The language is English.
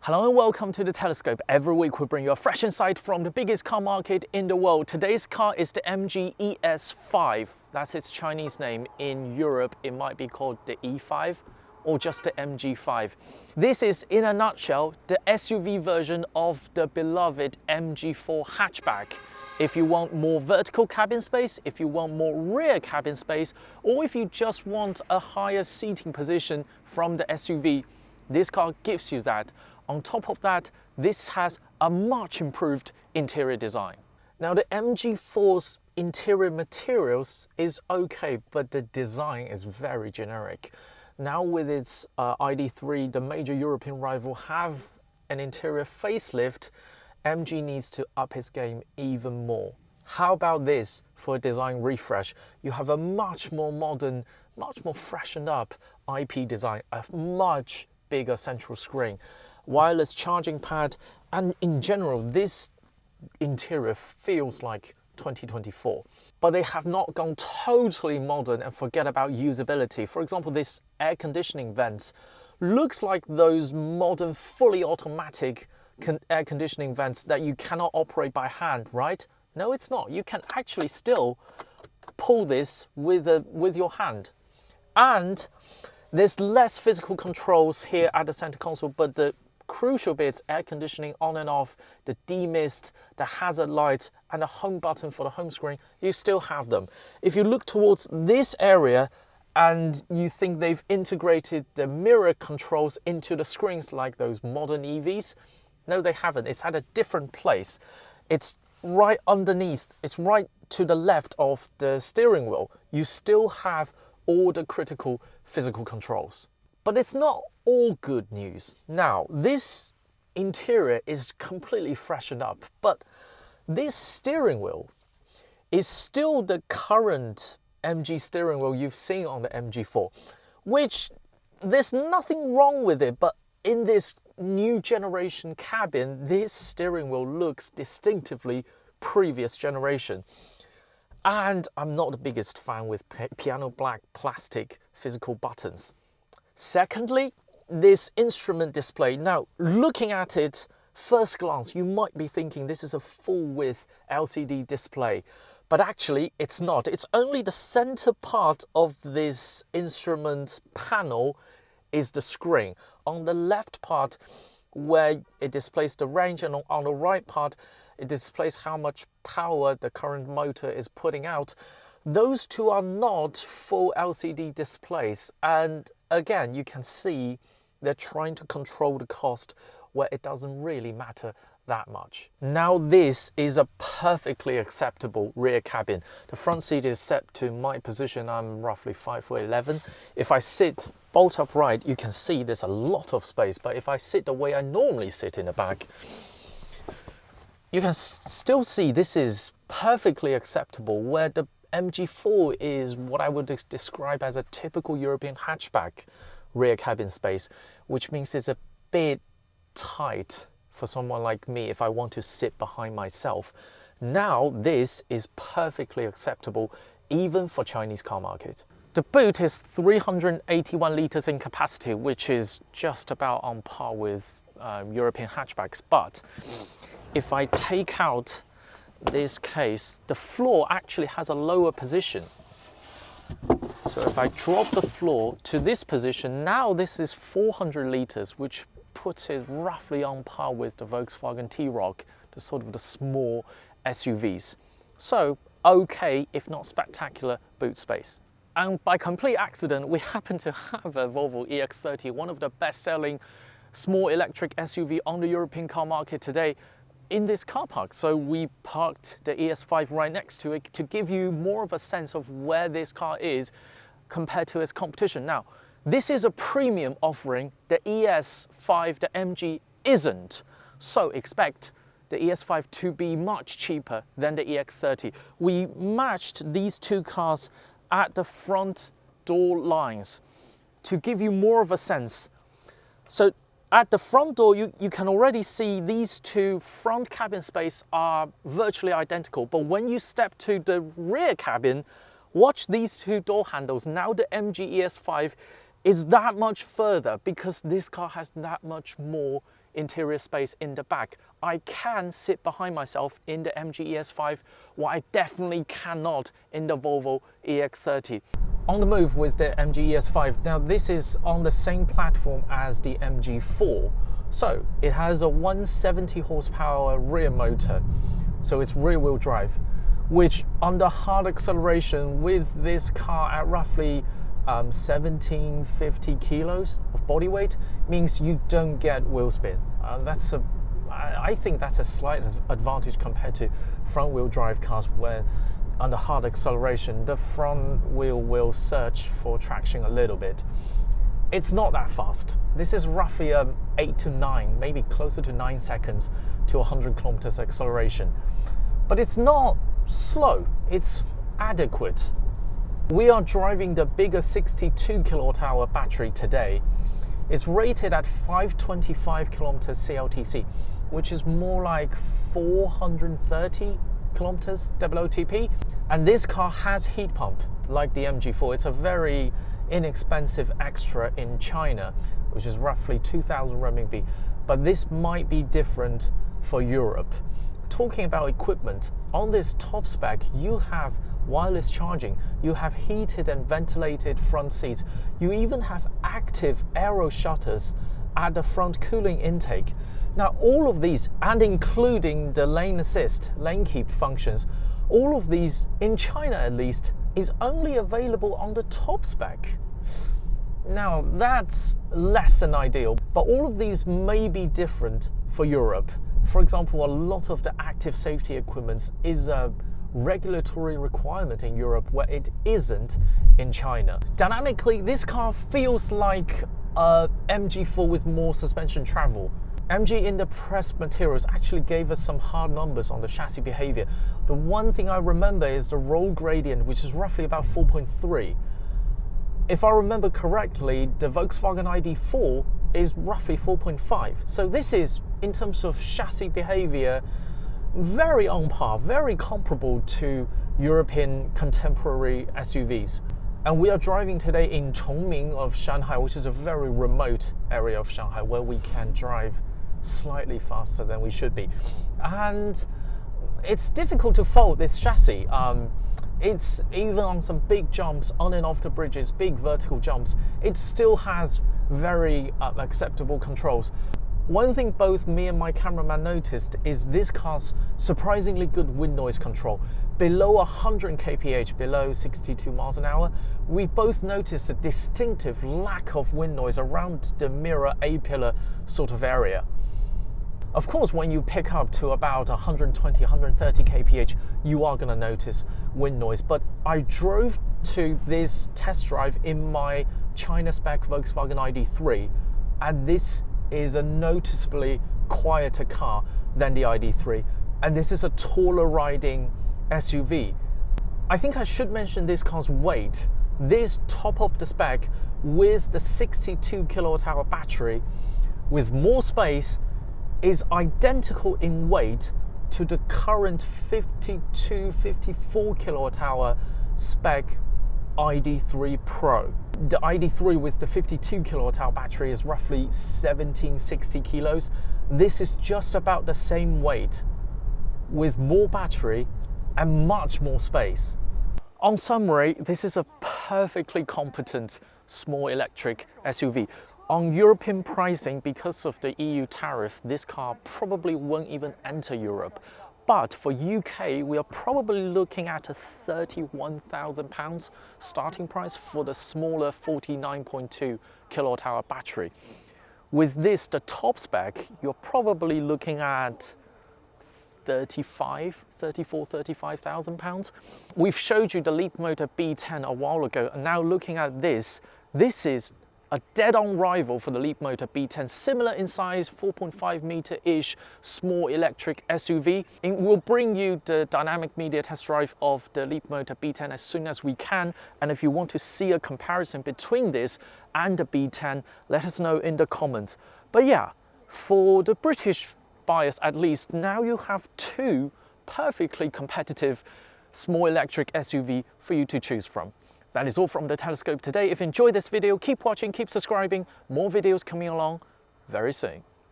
Hello and welcome to The Telescope. Every week we bring you a fresh insight from the biggest car market in the world. Today's car is the MG ES5. That's its Chinese name. In Europe, it might be called the E5 or just the MG5. This is, in a nutshell, the SUV version of the beloved MG4 hatchback. If you want more vertical cabin space, if you want more rear cabin space, or if you just want a higher seating position from the SUV, this car gives you that. On top of that, this has a much improved interior design. Now, the MG4's interior materials is okay, but the design is very generic. Now with its ID.3, the major European rival, have an interior facelift, MG needs to up its game even more. How about this for a design refresh? You have a much more modern, much more freshened up IP design, a much bigger central screen, wireless charging pad, and in general, this interior feels like 2024. But they have not gone totally modern and forget about usability. For example, this air conditioning vents looks like those modern, fully automatic air conditioning vents that you cannot operate by hand, right? No, it's not. You can actually still pull this with your hand. And there's less physical controls here at the center console, but the crucial bits, air conditioning on and off, the demist, the hazard lights, and the home button for the home screen, you still have them. If you look towards this area and you think they've integrated the mirror controls into the screens like those modern EVs, no, they haven't. It's at a different place. It's right underneath, it's right to the left of the steering wheel. You still have all the critical physical controls. But it's not all good news. Now, this interior is completely freshened up, but this steering wheel is still the current MG steering wheel you've seen on the MG4, which there's nothing wrong with it, but in this new generation cabin, this steering wheel looks distinctively previous generation. And I'm not the biggest fan with piano black plastic physical buttons. Secondly, this instrument display. Now, looking at it first glance, you might be thinking this is a full width LCD display, but actually it's not. It's only the center part of this instrument panel is the screen. On the left part, where it displays the range, and on the right part, it displays how much power the current motor is putting out. Those two are not full LCD displays. And again, you can see they're trying to control the cost where it doesn't really matter that much. Now, this is a perfectly acceptable rear cabin. The front seat is set to my position. I'm roughly 5'11". If I sit bolt upright, you can see there's a lot of space. But if I sit the way I normally sit in the back, you can still see this is perfectly acceptable, where the MG4 is what I would describe as a typical European hatchback rear cabin space, which means it's a bit tight for someone like me if I want to sit behind myself. Now, this is perfectly acceptable even for Chinese car market. The boot is 381 litres in capacity, which is just about on par with European hatchbacks. But if I take out this case, the floor actually has a lower position. So if I drop the floor to this position, now this is 400 litres, which puts it roughly on par with the Volkswagen T-Roc, the sort of the small SUVs. So, okay, if not spectacular, boot space. And by complete accident, we happen to have a Volvo EX30, one of the best-selling small electric SUV on the European car market today, in this car park. So we parked the ES5 right next to it to give you more of a sense of where this car is compared to its competition. Now, this is a premium offering. The ES5, the MG isn't. So expect the ES5 to be much cheaper than the EX30. We matched these two cars at the front door lines to give you more of a sense. So at the front door, you can already see these two front cabin space are virtually identical. But when you step to the rear cabin, watch these two door handles. Now the MG ES5 is that much further because this car has that much more interior space in the back. I can sit behind myself in the MG ES5, what I definitely cannot in the Volvo EX30. On the move with the MG ES5, now this is on the same platform as the MG4. So it has a 170 horsepower rear motor, so it's rear wheel drive, which under hard acceleration with this car at roughly 1750 kilos of body weight means you don't get wheel spin. I think that's a slight advantage compared to front wheel drive cars where under hard acceleration the front wheel will search for traction a little bit. It's not that fast. This is roughly 8 to 9, maybe closer to 9 seconds to 100 kilometers acceleration. But it's not slow, it's adequate. We are driving the bigger 62 kilowatt hour battery today. It's rated at 525 kilometers CLTC, which is more like 430 kilometers WLTP. And this car has heat pump like the MG4. It's a very inexpensive extra in China, which is roughly 2,000 renminbi. But this might be different for Europe. Talking about equipment, on this top spec, you have wireless charging, you have heated and ventilated front seats, you even have active aero shutters at the front cooling intake. Now, all of these, and including the lane assist, lane keep functions, all of these, in China at least, is only available on the top spec. Now, that's less than ideal, but all of these may be different for Europe. For example, a lot of the active safety equipment is a regulatory requirement in Europe where it isn't in China. Dynamically, this car feels like a MG4 with more suspension travel. MG in the press materials actually gave us some hard numbers on the chassis behavior. The one thing I remember is the roll gradient, which is roughly about 4.3. If I remember correctly, the Volkswagen ID.4 is roughly 4.5. So this is, in terms of chassis behavior, very on par, very comparable to European contemporary SUVs. And we are driving today in Chongming of Shanghai, which is a very remote area of Shanghai where we can drive slightly faster than we should be. And it's difficult to fault this chassis. It's even on some big jumps, on and off the bridges, big vertical jumps, it still has very acceptable controls. One thing both me and my cameraman noticed is this car's surprisingly good wind noise control. Below 100 kph, below 62 miles an hour, we both noticed a distinctive lack of wind noise around the mirror A-pillar sort of area. Of course, when you pick up to about 120, 130 kph, you are going to notice wind noise. But I drove to this test drive in my China spec Volkswagen ID.3, and this is a noticeably quieter car than the ID.3, and this is a taller riding SUV. I think I should mention this car's weight. This top of the spec with the 62 kilowatt hour battery with more space is identical in weight to the current 52, 54 kilowatt hour spec ID.3 Pro. The ID.3 with the 52 kilowatt hour battery is roughly 1760 kilos. This is just about the same weight with more battery and much more space. On summary, this is a perfectly competent small electric SUV. On European pricing, because of the EU tariff, this car probably won't even enter Europe. But for UK, we are probably looking at a £31,000 starting price for the smaller 49.2 kilowatt hour battery. With this, the top spec, you're probably looking at £35,000. We've showed you the Leapmotor B10 a while ago, and now looking at this is a dead-on rival for the Leapmotor B10, similar in size, 4.5 meter-ish, small electric SUV. It will bring you the dynamic media test drive of the Leapmotor B10 as soon as we can. And if you want to see a comparison between this and the B10, let us know in the comments. But yeah, for the British buyers at least, now you have two perfectly competitive small electric SUV for you to choose from. That is all from the Telescope today. If you enjoyed this video, keep watching, keep subscribing. More videos coming along very soon.